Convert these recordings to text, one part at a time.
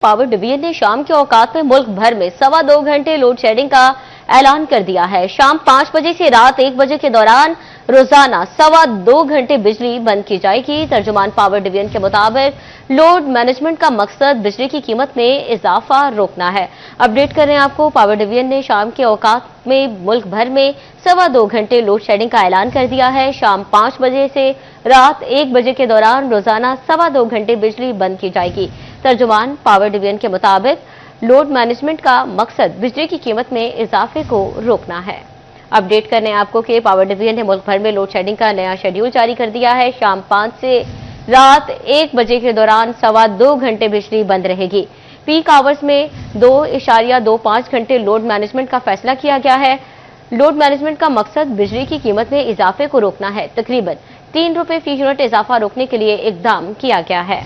Power division ने शाम के औकात में मुल्क भर में 2.25 घंटे लोड शेडिंग का ऐलान कर दिया है। शाम 5 बजे से रात 1 बजे के दौरान रोजाना 2.25 घंटे बिजली बंद की जाएगी। तर्जुमान पावर डिवीजन के मुताबिक लोड मैनेजमेंट का मकसद बिजली की कीमत में इजाफा रोकना है। अपडेट कर रहे हैं आपको, पावर डिवीजन ने शाम के औकात में मुल्क भर में 2.25 घंटे लोड शेडिंग का ऐलान कर दिया है। शाम 5 बजे से रात 1 बजे के दौरान रोजाना 2.25 घंटे बिजली बंद की जाएगी। तर्जुमान पावर डिवीजन के मुताबिक लोड मैनेजमेंट का मकसद बिजली की कीमत में इजाफे को रोकना है। अपडेट करने आपको कि पावर डिवीजन ने मुल्क भर में लोड शेडिंग का नया शेड्यूल जारी कर दिया है। शाम 5 से रात 1 बजे के दौरान 2.25 घंटे बिजली बंद रहेगी। पीक आवर्स में 2.25 घंटे लोड मैनेजमेंट का फैसला किया गया है। लोड मैनेजमेंट का मकसद बिजली की कीमत में इजाफे को रोकना है। तकरीबन 3 रुपए फी यूनिट इजाफा रोकने के लिए इकदाम किया गया है।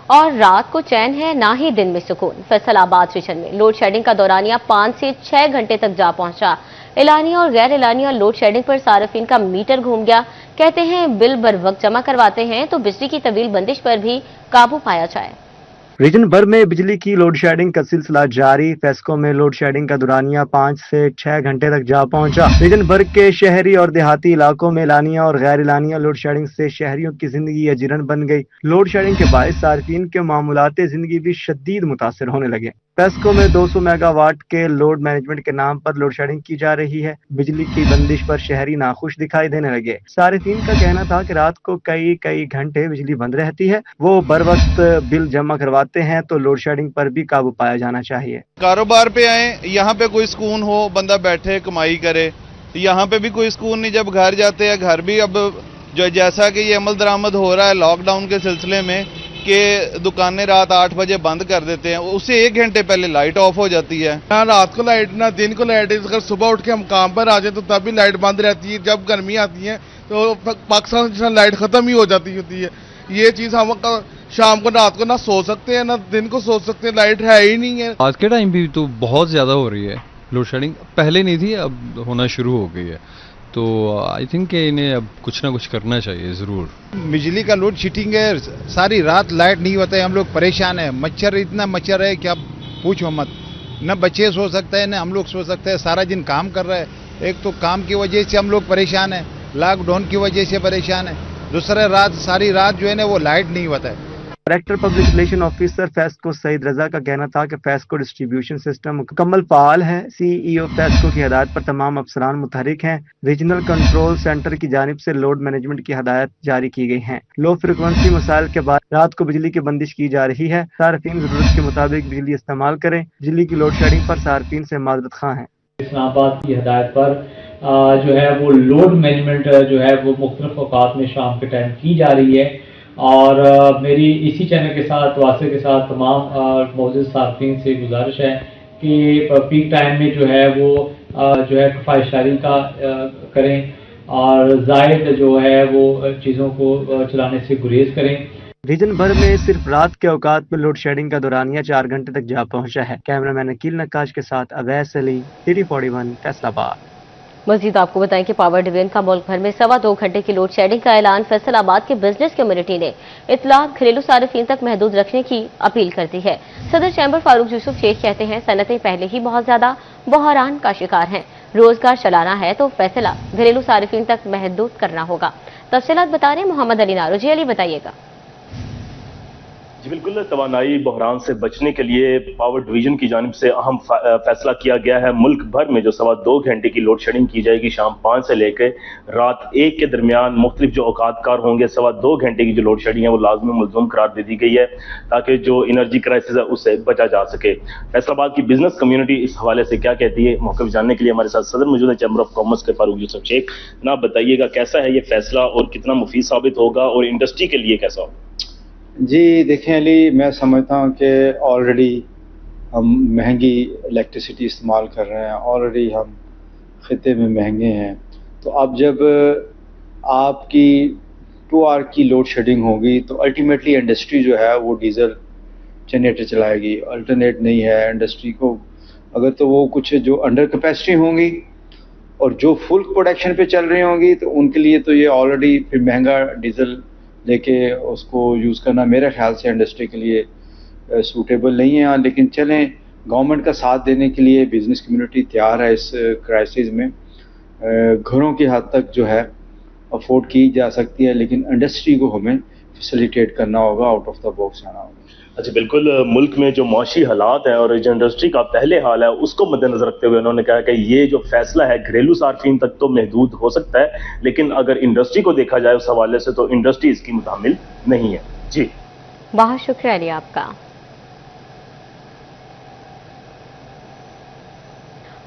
और रात को चैन है ना ही दिन में सुकून। फैसलाबाद रीजन में लोड शेडिंग का दौरानिया 5 से 6 घंटे तक जा पहुंचा। एलानिया और गैर एलानिया लोड शेडिंग पर सार्फिन का मीटर घूम गया। कहते हैं बिल बर वक्त जमा करवाते हैं तो बिजली की तवील बंदिश पर भी काबू पाया जाए। रीजन भर में बिजली की लोड शेडिंग का सिलसिला जारी। फेस्को में लोड शेडिंग का दुरानिया 5 से 6 घंटे तक जा पहुंचा। रीजन भर के शहरी और देहाती इलाकों में एलानिया और गैर एलानिया लोड शेडिंग से शहरियों की जिंदगी अजीरन बन गई। लोड शेडिंग के बायस सार्फिन के मामूलाते जिंदगी भी शदीद मुतासर होने लगे। फेस्को में 200 मेगावाट के लोड मैनेजमेंट के नाम पर लोड शेडिंग की जा रही है। बिजली की बंदिश पर शहरी नाखुश दिखाई देने लगे। सार्फिन का कहना था कि रात को कई घंटे बिजली बंद रहती है। वो बर वक्त बिल जमा करवाते हैं तो लोड शेडिंग पर भी काबू पाया जाना चाहिए। कारोबार पे आए, यहाँ पे कोई सुकून हो, बंदा बैठे कमाई करे। यहाँ पे भी कोई सुकून नहीं। जब घर जाते हैं, घर भी अब जो जैसा कि ये अमल दरामद हो रहा है लॉकडाउन के सिलसिले में कि दुकानें रात 8 बजे बंद कर देते हैं, उससे 1 घंटे पहले लाइट ऑफ हो जाती है। ना रात को लाइट ना दिन को लाइट। अगर सुबह उठ के हम काम पर आ जाए तो तब भी लाइट बंद रहती है। जब गर्मी आती है तो पाकिस्तान की लाइट खत्म ही हो जाती होती है। ये चीज हम शाम को रात को ना सो सकते हैं ना दिन को सो सकते हैं, लाइट है ही नहीं है। आज के टाइम भी तो बहुत ज्यादा हो रही है लोड शेडिंग। पहले नहीं थी, अब होना शुरू हो गई है। तो आई थिंक इन्हें अब कुछ ना कुछ करना चाहिए जरूर। बिजली का लोड शेडिंग है, सारी रात लाइट नहीं होता है, हम लोग परेशान है। मच्छर इतना मच्छर है कि आप पूछो मत। न बच्चे सो सकते हैं न हम लोग सो सकते हैं। सारा दिन काम कर रहे हैं। एक तो काम की वजह से हम लोग परेशान है, लॉकडाउन की वजह से परेशान है। दूसरा रात सारी रात जो है ना वो लाइट नहीं होता है। Director public relation officer FESCO Saeed Raza का कहना था कि फेस्को डिस्ट्रीब्यूशन सिस्टम मुकम्मल फाल है। सीईओ फेस्को की हदायत पर तमाम अफसरान मुतहरिक हैं। रीजनल कंट्रोल सेंटर की जानिब से लोड मैनेजमेंट की हदायत जारी की गई हैं। लो फ्रिक्वेंसी मसाइल के बाद रात को बिजली की बंदिश की जा रही है। सार्फिन जरूरत के मुताबिक बिजली इस्तेमाल करें। बिजली की लोड शेडिंग पर सार्फिन से माजरत खां हैं। इस्लामाबाद की हदायत पर जो है वो लोड मैनेजमेंट जो है वो मुख्तलिफ औकात में शाम के टाइम की जा रही है। और मेरी इसी चैनल के साथ वासे के साथ तमाम मौजूद सार्फिन से गुजारिश है कि पीक टाइम में जो है वो जो है कफायशारी का करें और जायद जो है वो चीज़ों को चलाने से गुरेज करें। रीजन भर में सिर्फ रात के औकात में लोड शेडिंग का दौरानिया 4 घंटे तक जा पहुंचा है। कैमरामैन अकील नक्काश के साथ अवैस अली, सिटी 41 फैसलाबाद। मजीद आपको बताएं कि पावर डिवीजन का मुल्क भर में 2.25 घंटे की लोड शेडिंग का ऐलान फैसलाबाद के बिजनेस कम्युनिटी ने इतलाक घरेलू सार्फिन तक महदूद रखने की अपील करती है। सदर चैम्बर फारूक यूसुफ शेख कहते हैं सनतें पहले ही बहुत ज्यादा बहरान का शिकार हैं। रोजगार चलाना है तो फैसला घरेलू सार्फिन तक महदूद करना होगा। तफसीलात बता रहे मोहम्मद अली नारो। जी अली बताइएगा। जी बिल्कुल, तवानाई बहरान से बचने के लिए पावर डिवीजन की जानिब से अहम फैसला किया गया है। मुल्क भर में जो 2.25 घंटे की लोड शेडिंग की जाएगी शाम 5 से लेकर रात 1 के दरमियान मुख्तलिफ जो औकातकार होंगे 2.25 घंटे की जो लोड शेडिंग है वो लाजमी मुलज़म करार दे दी गई है ताकि जो एनर्जी क्राइसिस है उससे बचा जा सके। फैसलाबाद की बिजनेस कम्युनिटी इस हवाले से क्या कहती है, मौक़िफ़ जानने के लिए हमारे साथ सदर मौजूद है चैम्बर ऑफ कॉमर्स के फारूक यूसुफ शेख। ना बताइएगा कैसा है ये फैसला और कितना मुफीद साबित होगा और इंडस्ट्री के लिए कैसा होगा? जी देखें अली, मैं समझता हूँ कि ऑलरेडी हम महंगी इलेक्ट्रिसिटी इस्तेमाल कर रहे हैं। ऑलरेडी हम ख़िते में महंगे हैं। तो अब जब आपकी 2 आवर की लोड शेडिंग होगी तो अल्टीमेटली इंडस्ट्री जो है वो डीजल जनरेटर चलाएगी। अल्टरनेट नहीं है इंडस्ट्री को। अगर तो वो कुछ जो अंडर कैपेसिटी होंगी اور جو فل پروڈکشن پہ چل رہی ہوں گی تو ان کے لیے تو یہ آلریڈی پھر مہنگا ڈیزل لے کے اس کو یوز کرنا میرے خیال سے انڈسٹری کے لیے سوٹیبل نہیں ہے. لیکن چلیں, گورنمنٹ کا ساتھ دینے کے لیے بزنس کمیونٹی تیار ہے اس کرائسس میں. گھروں کی حد تک جو ہے افورڈ کی جا سکتی ہے, لیکن انڈسٹری کو ہمیں فیسیلیٹیٹ کرنا ہوگا, آؤٹ آف دا باکس آنا ہوگا. اچھا بالکل, ملک میں جو معاشی حالات ہیں اور جو انڈسٹری کا پہلے حال ہے اس کو مد نظر رکھتے ہوئے انہوں نے کہا کہ یہ جو فیصلہ ہے گھریلو صارفین تک تو محدود ہو سکتا ہے, لیکن اگر انڈسٹری کو دیکھا جائے اس حوالے سے تو انڈسٹری اس کی متحمل نہیں ہے. جی بہت شکریہ علی آپ کا.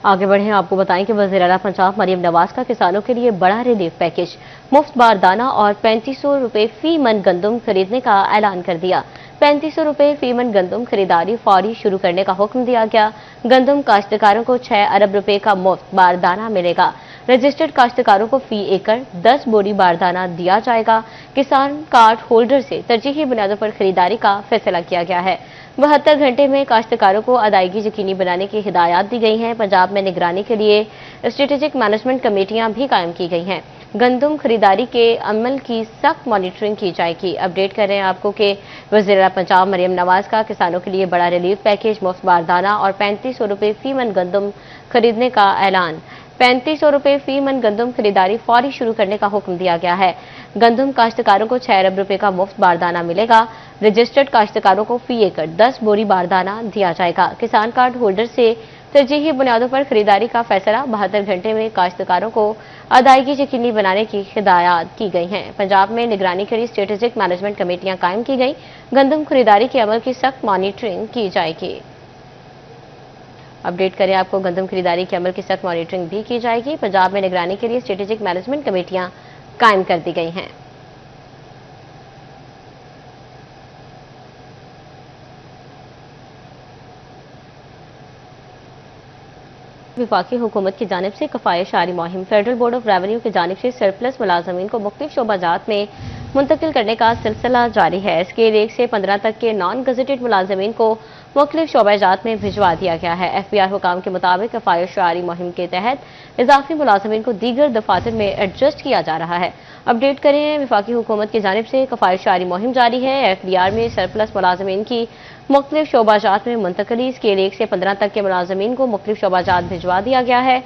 آگے بڑھیں, آپ کو بتائیں کہ وزیر اعلیٰ پنجاب مریم نواز کا کسانوں کے لیے بڑا ریلیف پیکج, مفت باردانہ اور 3500 روپے فی من گندم خریدنے کا اعلان کر دیا. 3500 روپے فی من گندم خریداری فوری شروع کرنے کا حکم دیا گیا. گندم کاشتکاروں کو 6 ارب روپے کا مفت باردانہ ملے گا. رجسٹرڈ کاشتکاروں کو فی ایکڑ 10 بوری باردانہ دیا جائے گا. کسان کارڈ ہولڈر سے ترجیحی بنیادوں پر خریداری کا فیصلہ کیا گیا ہے. 72 گھنٹے میں کاشتکاروں کو ادائیگی یقینی بنانے کی ہدایات دی گئی ہیں. پنجاب میں نگرانی کے لیے اسٹریٹجک مینجمنٹ کمیٹیاں بھی قائم کی گئی ہیں. گندم خریداری کے عمل کی سخت مانیٹرنگ کی جائے گی. اپڈیٹ کر رہے ہیں آپ کو کہ وزیر اعلیٰ پنجاب مریم نواز کا کسانوں کے لیے بڑا ریلیف پیکج, مفت باردانہ اور 3500 روپے فی من گندم خریدنے کا اعلان. 3500 روپے فی من گندم خریداری فوری شروع کرنے کا حکم دیا گیا ہے. گندم کاشتکاروں کو 6 ارب روپے کا مفت باردانہ ملے گا. رجسٹرڈ کاشتکاروں کو فی ایکڑ 10 بوری باردانہ دیا جائے گا. کسان کارڈ ہولڈر سے ترجیحی بنیادوں پر خریداری کا فیصلہ. 72 گھنٹے میں کاشتکاروں کو ادائیگی یقینی بنانے کی ہدایات کی گئی ہیں. پنجاب میں نگرانی کے لیے اسٹریٹجک مینجمنٹ کمیٹیاں قائم کی گئیں. گندم خریداری کے عمل کی سخت مانیٹرنگ کی جائے گی. اپڈیٹ کریں آپ کو, گندم خریداری کے عمل کی سخت مانیٹرنگ بھی کی جائے گی. پنجاب میں نگرانی کے لیے اسٹریٹجک مینجمنٹ کمیٹیاں قائم کر دی گئی ہیں. وفاقی حکومت کی جانب سے کفایت شعاری مہم. فیڈرل بورڈ آف ریونیو کی جانب سے سرپلس ملازمین کو مختلف شعبہ جات میں منتقل کرنے کا سلسلہ جاری ہے. اسکیل 1 سے 15 تک کے نان گزٹڈ ملازمین کو مختلف شعبہ جات میں بھجوا دیا گیا ہے. ایف بی آر حکام کے مطابق کفایت شعاری مہم کے تحت اضافی ملازمین کو دیگر دفاتر میں ایڈجسٹ کیا جا رہا ہے. اپڈیٹ کریں, وفاقی حکومت کی جانب سے کفایت شعاری مہم جاری ہے. ایف بی آر میں سرپلس ملازمین کی مختلف شعبہ جات میں منتقلی. اسکیل 1 سے 15 تک کے ملازمین کو مختلف شعبہ جات بھجوا دیا گیا ہے.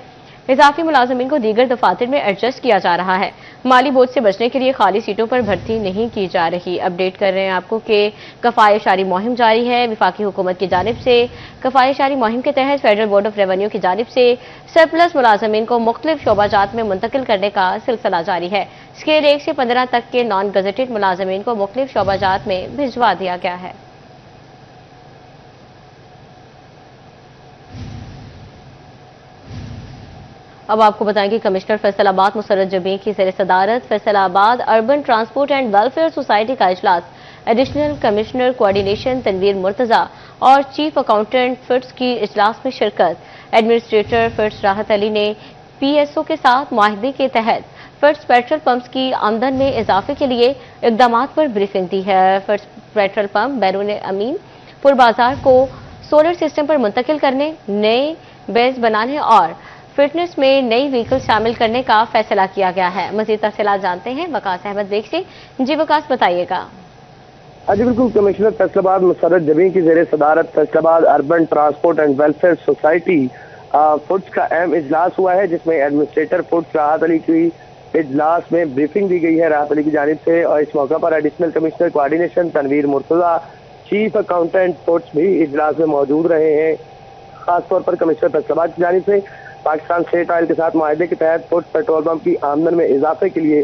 اضافی ملازمین کو دیگر دفاتر میں ایڈجسٹ کیا جا رہا ہے. مالی بوجھ سے بچنے کے لیے خالی سیٹوں پر بھرتی نہیں کی جا رہی. اپڈیٹ کر رہے ہیں آپ کو کہ کفایت شعاری مہم جاری ہے. وفاقی حکومت کی جانب سے کفایت شعاری مہم کے تحت فیڈرل بورڈ آف ریونیو کی جانب سے سرپلس ملازمین کو مختلف شعبہ جات میں منتقل کرنے کا سلسلہ جاری ہے. اسکیل 1 سے 15 تک کے نان گزٹڈ ملازمین کو مختلف شعبہ جات میں بھجوا دیا گیا ہے. اب آپ کو بتائیں کہ کمشنر فیصل آباد مسرت جبیں کی زیر صدارت فیصل آباد urban transport and welfare society کا اجلاس. Additional commissioner coordination Tanveer Murtaza اور چیف اکاؤنٹنٹ فٹس کی اجلاس میں شرکت. ایڈمنسٹریٹر فٹس راحت علی نے پی ایس او کے ساتھ معاہدے کے تحت فٹس پیٹرول پمپس کی آمدن میں اضافے کے لیے اقدامات پر بریفنگ دی ہے. فٹس پیٹرول پمپ بیرون امین پور بازار کو سولر سسٹم پر منتقل کرنے, نئے بیس بنانے اور فٹنس میں نئی وہیکل شامل کرنے کا فیصلہ کیا گیا ہے. مزید تفصیلات جانتے ہیں وقاص احمد بیگ سے. جی وقاص, بتائیے گا. جی بالکل, کمشنر فیصل آباد مسرت جبیں کی زیر صدارت فیصل آباد urban transport and welfare society foods کا اہم اجلاس ہوا ہے, جس میں ایڈمنسٹریٹر فوڈس راحت علی کی اجلاس میں بریفنگ دی گئی ہے راحت علی کی جانب سے. اور اس موقع پر additional commissioner coordination Tanveer Murtaza, chief accountant foods بھی اجلاس میں موجود رہے ہیں. خاص طور پر کمشنر فیصل آباد کی جانب سے پاکستان اسٹیٹ آئل کے ساتھ معاہدے کے تحت فوڈس پیٹرول پمپ کی آمدن میں اضافے کے لیے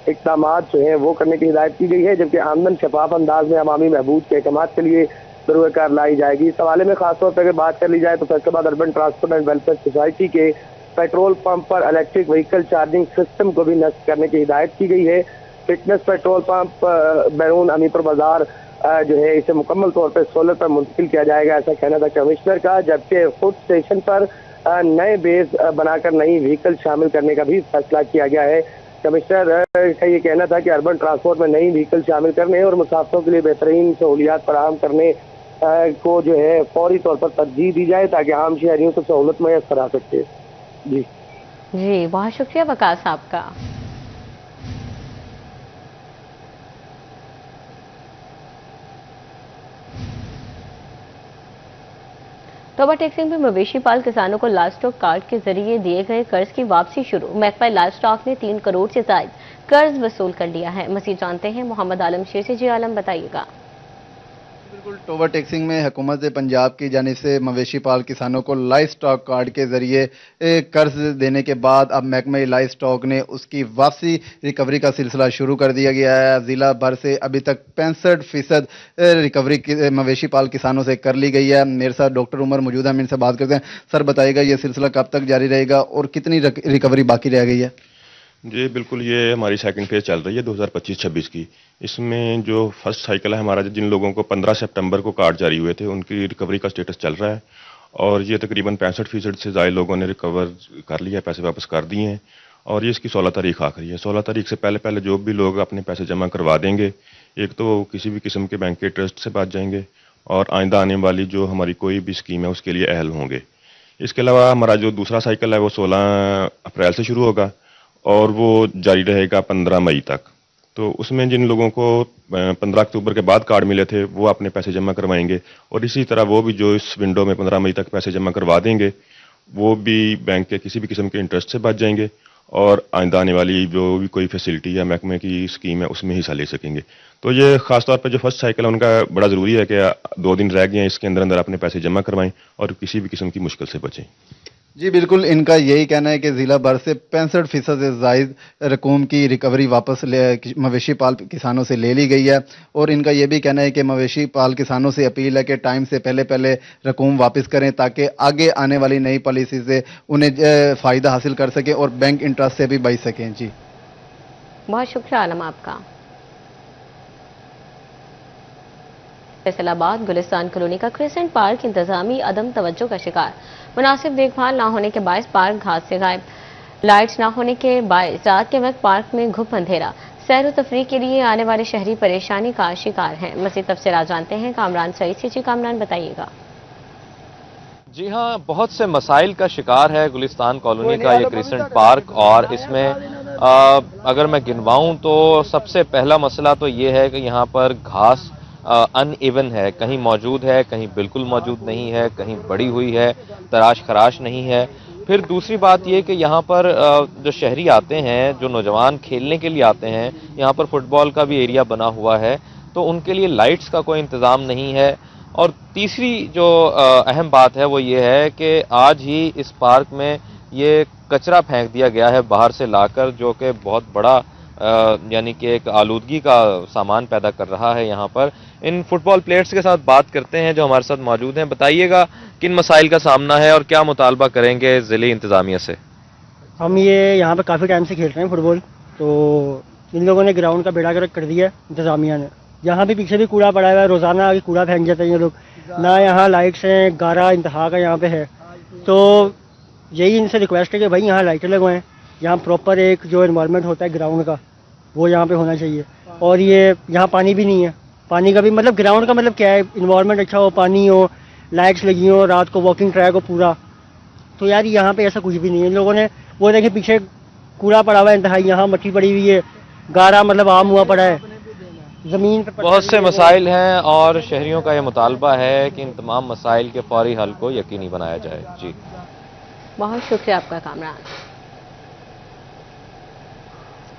اقدامات جو ہیں وہ کرنے کی ہدایت کی گئی ہے, جبکہ آمدن شفاف انداز میں عوامی بہبود کے احکامات کے لیے بروئے کار لائی جائے گی. اس حوالے میں خاص طور پر اگر بات کر لی جائے تو فیصل آباد urban transport and welfare society کے پیٹرول پمپ پر الیکٹرک وہیکل چارجنگ سسٹم کو بھی نصب کرنے کی ہدایت کی گئی ہے. فٹنس پیٹرول پمپ بیرون امین پور بازار جو ہے اسے مکمل طور پر سولر پر منتقل کیا جائے گا, ایسا کہنا تھا کمشنر کا. جبکہ فوڈ اسٹیشن پر نئے بیس بنا کر نئی وہیکل شامل کرنے کا بھی فیصلہ کیا گیا ہے. کمشنر کا یہ کہنا تھا کہ اربن ٹرانسپورٹ میں نئی وہیکل شامل کرنے اور مسافروں کے لیے بہترین سہولیات فراہم کرنے کو جو ہے فوری طور پر ترجیح دی جائے تاکہ عام شہریوں کو سہولت میسر آ سکے. جی जी, बहुत शुक्रिया वकास साहब का। टोबा टेक्सिंग में मवेशी पाल किसानों को लाइवस्टॉक कार्ड के जरिए दिए गए कर्ज की वापसी शुरू। महकमा लाइवस्टॉक ने 3 करोड़ से ज्यादा कर्ज वसूल कर लिया है। मजीद जानते हैं मोहम्मद आलम शेर से। जी आलम, बताइएगा। बिल्कुल, टोबा टेक्सिंग में हुकूमत पंजाब की जानिब से मवेशी पाल किसानों को लाइव स्टॉक कार्ड के जरिए कर्ज देने के बाद अब महकमा लाइव स्टॉक ने उसकी वापसी रिकवरी का सिलसिला शुरू कर दिया गया है। जिला भर से अभी तक 65% रिकवरी मवेशी पाल किसानों से कर ली गई है। मेरे साथ डॉक्टर उमर मौजूद है, हम इनसे बात करते हैं। सर, बताइएगा ये सिलसिला कब तक जारी रहेगा और कितनी रिकवरी बाकी रह गई है? जी बिल्कुल, ये हमारी सेकंड फेज चल रही है 2025-26 की। इसमें जो फर्स्ट साइकिल है हमारा, जिन लोगों को 15 सितंबर को कार्ड जारी हुए थे उनकी रिकवरी का स्टेटस चल रहा है और ये तकरीबन 65% से ज़्यादा लोगों ने रिकवर कर लिया, पैसे वापस कर दिए हैं और ये इसकी 16 तारीख आखिरी है। 16 तारीख से पहले पहले जो भी लोग अपने पैसे जमा करवा देंगे, एक तो किसी भी किस्म के बैंक के ट्रस्ट से बच जाएंगे और आइंदा आने वाली जो हमारी कोई भी स्कीम है उसके लिए अहल होंगे। इसके अलावा हमारा जो दूसरा साइकिल है वो 16 अप्रैल से शुरू होगा और वो जारी रहेगा 15 मई तक। तो उसमें जिन लोगों को 15 अक्टूबर के बाद कार्ड मिले थे वो अपने पैसे जमा करवाएंगे और इसी तरह वो भी जो इस विंडो में 15 मई तक पैसे जमा करवा देंगे वो भी बैंक के किसी भी किस्म के इंटरेस्ट से बच जाएंगे और आइंदा आने वाली जो भी कोई फैसिलिटी है महकमे की स्कीम है उसमें हिस्सा ले सकेंगे। तो ये खासतौर पर जो फर्स्ट साइकिल है उनका बड़ा ज़रूरी है कि 2 दिन रह गए हैं, इसके अंदर अंदर अपने पैसे जमा करवाएं और किसी भी किस्म की मुश्किल से बचें। जी बिल्कुल, इनका यही कहना है कि ज़िला भर से 65% से ज़ायद रकूम की रिकवरी वापस मवेशी पाल किसानों से ले ली गई है और इनका यह भी कहना है कि मवेशी पाल किसानों से अपील है कि टाइम से पहले पहले रकूम वापस करें ताकि आगे आने वाली नई पॉलिसी से उन्हें फ़ायदा हासिल कर सकें और बैंक इंटरेस्ट से भी बच सकें। जी बहुत शुक्रिया आलम आपका। फैसलाबाद गुलिस्तान कॉलोनी का क्रिसेंट पार्क इंतजामी अदम तवज्जो का शिकार। मुनासिब देखभाल ना होने के बायस पार्क घास से गायब। लाइट्स ना होने के बायस रात के वक्त पार्क में घुप अंधेरा। सैर व तफरीह के लिए आने वाले शहरी परेशानी का शिकार हैं। मज़ीद तफसीलात जानते हैं कामरान सईद से। जी कामरान, बताइएगा। जी हाँ, बहुत से मसाइल का शिकार है गुलिस्तान कॉलोनी का ये क्रिसेंट पार्क और इसमें अगर मैं गिनवाऊं तो सबसे पहला मसला तो ये है कि यहाँ पर घास अनइवन है, कहीं मौजूद है, कहीं बिल्कुल मौजूद नहीं है, कहीं बड़ी हुई है, तराश खराश नहीं है। फिर दूसरी बात ये कि यहाँ पर जो शहरी आते हैं, जो नौजवान खेलने के लिए आते हैं, यहाँ पर फुटबॉल का भी एरिया बना हुआ है, तो उनके लिए लाइट्स का कोई इंतज़ाम नहीं है। और तीसरी जो अहम बात है वो ये है कि आज ही इस पार्क में ये कचरा फेंक दिया गया है बाहर से लाकर, जो कि बहुत बड़ा यानी कि एक आलूदगी का सामान पैदा कर रहा है यहाँ पर। इन फुटबॉल प्लेयर्स के साथ बात करते हैं जो हमारे साथ मौजूद हैं। बताइएगा किन मसाइल का सामना है और क्या मुतालबा करेंगे ज़िले इंतज़ामिया से? हम ये यहाँ पर काफ़ी टाइम से खेल रहे हैं फुटबॉल, तो इन लोगों ने ग्राउंड का बेड़ा गर्क कर दिया इंतज़ामिया ने। यहाँ भी पीछे भी कूड़ा पड़ा हुआ है, रोज़ाना आगे कूड़ा फेंक जाते हैं ये लोग। ना यहाँ लाइट्स हैं, गारा इंतहा का यहाँ पे है। तो यही इनसे रिक्वेस्ट है कि भाई यहाँ लाइटें लगवाएं, यहाँ प्रॉपर एक जो एनवायरनमेंट होता है ग्राउंड का वो यहाँ पे होना चाहिए। और ये यहाँ पानी भी नहीं है, पानी का भी मतलब ग्राउंड का मतलब क्या है, इन्वायरमेंट अच्छा हो, पानी हो, लाइट्स लगी हो, रात को वॉकिंग ट्रैक हो पूरा। तो यार यहाँ पे ऐसा कुछ भी नहीं है। इन लोगों ने वो देखे पीछे कूड़ा पड़ा हुआ है इंतहाई, यहाँ मट्टी पड़ी हुई है, गारा मतलब आम हुआ पड़ा है ज़मीन पे। बहुत से मसाइल हैं और शहरियों का ये मुतालबा है कि इन तमाम मसाइल के फौरी हल को यकीनी बनाया जाए। जी बहुत शुक्रिया आपका कामरान।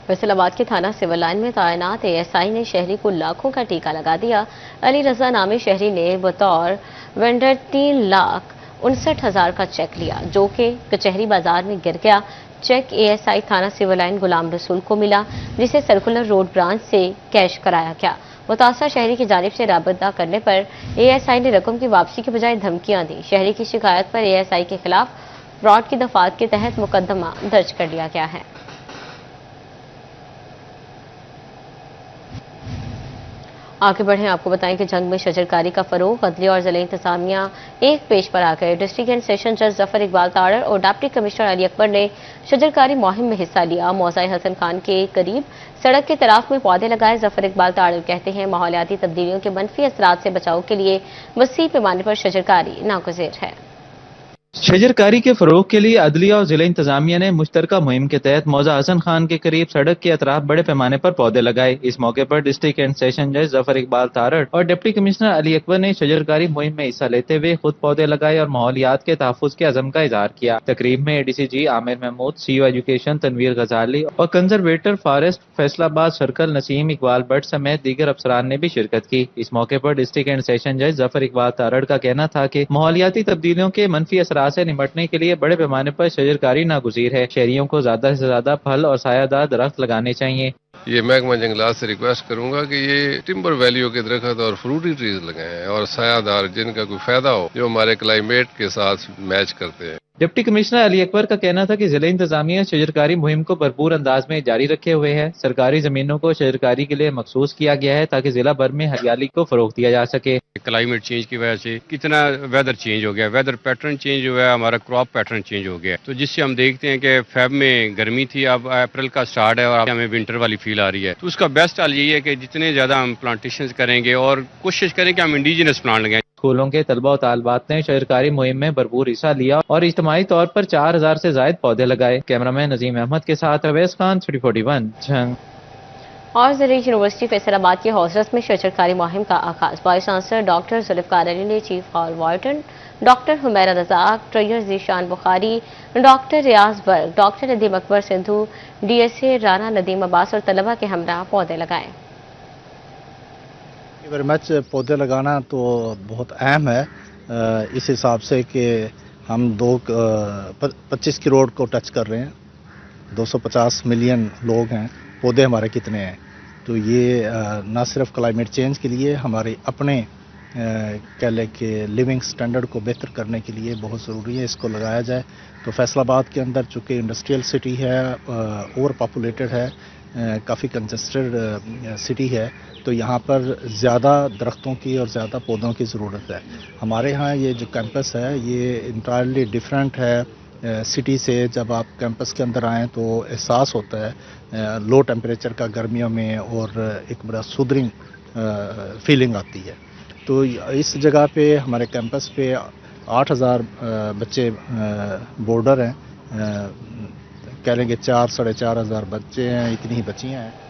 फैसलाबाद के थाना सिविल लाइन में तैनात एएसआई ने शहरी को लाखों का टीका लगा दिया। अली रजा नामी शहरी ने बतौर वेंडर 3,59,000 का चेक लिया जो कि कचहरी बाजार में गिर गया। चेक एएसआई थाना सिविल लाइन गुलाम रसूल को मिला जिसे सर्कुलर रोड ब्रांच से कैश कराया गया। मुतासर शहरी की जानिब से राबता करने पर एएसआई ने रकम की वापसी के बजाय धमकियां दी। शहरी की शिकायत पर एएसआई के खिलाफ फ्रॉड की दफात के तहत मुकदमा दर्ज कर लिया गया है। आगे बढ़े, आपको बताएं कि जंग में शजरकारी का फरोग, अदलिया और जिले इंतजामिया एक पेज पर आ गए। डिस्ट्रिक्ट एंड सेशन जज जफर इकबाल ताड़र और डिप्टी कमिश्नर अली अकबर ने शजरकारी मुहिम में हिस्सा लिया। मौज़ाए हसन खान के करीब सड़क के तराफ में पौधे लगाए। जफर इकबाल ताड़र कहते हैं माहौलियाती तब्दीलियों के मनफी असरात से बचाव के लिए वसी पैमाने पर शजरकारी नागुज़ीर है। शजरकारी के फ़रोग के लिए अदलिया और जिला इंतजामिया ने मुश्तरका मुहिम के तहत मौजा हसन खान के करीब सड़क के अतराफ बड़े पैमाने पर पौधे लगाए। इस मौके पर डिस्ट्रिक्ट एंड सेशन जज जफर इकबाल तारड़ और डिप्टी कमिश्नर अली अकबर ने शजरकारी मुहिम में हिस्सा लेते हुए खुद पौधे लगाए और माहौलियात के तहफ़्फ़ुज़ के अज़म का इजहार किया। तकरीब में ADCG Aamir Mahmood, CEO education Tanveer Ghazali और conservator forest Faisalabad circle Naseem Iqbal Bhatt समेत दीगर अफसरान ने भी शिरकत की। इस मौके पर डिस्ट्रिक्ट एंड सेशन जज जफर इकबाल तारड़ का कहना था कि माहौलियाती तब्दीलियों के मनफी असरात से निमटने के लिए बड़े पैमाने पर शजरकारी नागुज़ीर है। शहरियों को ज्यादा से ज्यादा फल और सायादार दरख्त लगाने चाहिए। ये महकमा जंगलात से रिक्वेस्ट करूंगा कि ये टिम्बर वैल्यू के दरख्त और फ्रूटी ट्रीज लगाएं और सायादार जिनका कोई फायदा हो, जो हमारे क्लाइमेट के साथ मैच करते हैं। डिप्टी कमिश्नर अली अकबर का कहना था कि जिला इंतजामिया शजरकारी मुहिम को भरपूर अंदाज में जारी रखे हुए है। सरकारी जमीनों को शजरकारी के लिए मखसूस किया गया है ताकि जिला भर में हरियाली को फरोग दिया जा सके। क्लाइमेट चेंज की वजह से कितना वेदर चेंज हो गया, वेदर पैटर्न चेंज हुआ है, हमारा क्रॉप पैटर्न चेंज हो गया, तो जिससे हम देखते हैं कि फेब में गर्मी थी, अब अप्रैल का स्टार्ट है और हमें विंटर वाली फील आ रही है। तो उसका बेस्ट हाल यही है कि जितने ज्यादा हम प्लांटेशन करेंगे और कोशिश करें कि हम इंडिजिनस प्लांट लगाएं। स्कूलों के तलबा और तालबात ने शजरकारी मुहिम में भरपूर हिस्सा लिया और इज्तिमाई तौर पर 4000 से ज्यादा पौधे लगाए। कैमरामैन नजीम अहमद के साथ अवैस खान, 341 झंग। और ज़रूरी यूनिवर्सिटी फैसलाबाद के हॉस्टल्स में शजरकारी मुहिम का आगाज। Vice chancellor doctor Zulfiqar Ali ने chief hall warden doctor Humaira Razzaq, treasurer Zeeshan Bukhari, doctor Riaz Barg, doctor Nadeem Akbar Sindhu, DSA Rana Nadeem Abbas और तलबा के हमरा पौधे लगाए। Very much. पौधे लगाना तो बहुत अहम है इस हिसाब से कि हम 25 करोड़ को टच कर रहे हैं, 250 मिलियन लोग हैं, पौधे हमारे कितने हैं, तो ये ना सिर्फ क्लाइमेट चेंज के लिए हमारे अपने कह लें कि लिविंग स्टैंडर्ड को बेहतर करने के लिए बहुत ज़रूरी है इसको लगाया जाए। तो फैसलाबाद के अंदर चूँकि इंडस्ट्रियल सिटी है, ओवर पॉपुलेटेड है, काफ़ी कंजस्टेड सिटी है, तो यहाँ पर ज़्यादा दरख्तों की और ज़्यादा पौधों की ज़रूरत है। हमारे यहाँ ये जो कैंपस है ये इंटायरली डिफरेंट है सिटी से। जब आप कैंपस के अंदर आएँ तो एहसास होता है लो टेम्परेचर का गर्मियों में और एक बड़ा सूदरिंग फीलिंग आती है। तो इस जगह पे हमारे कैंपस पे 8000 बच्चे बोर्डर हैं, कह लेंगे 4-4.5 हज़ार बच्चे हैं, इतनी ही बच्चियाँ हैं।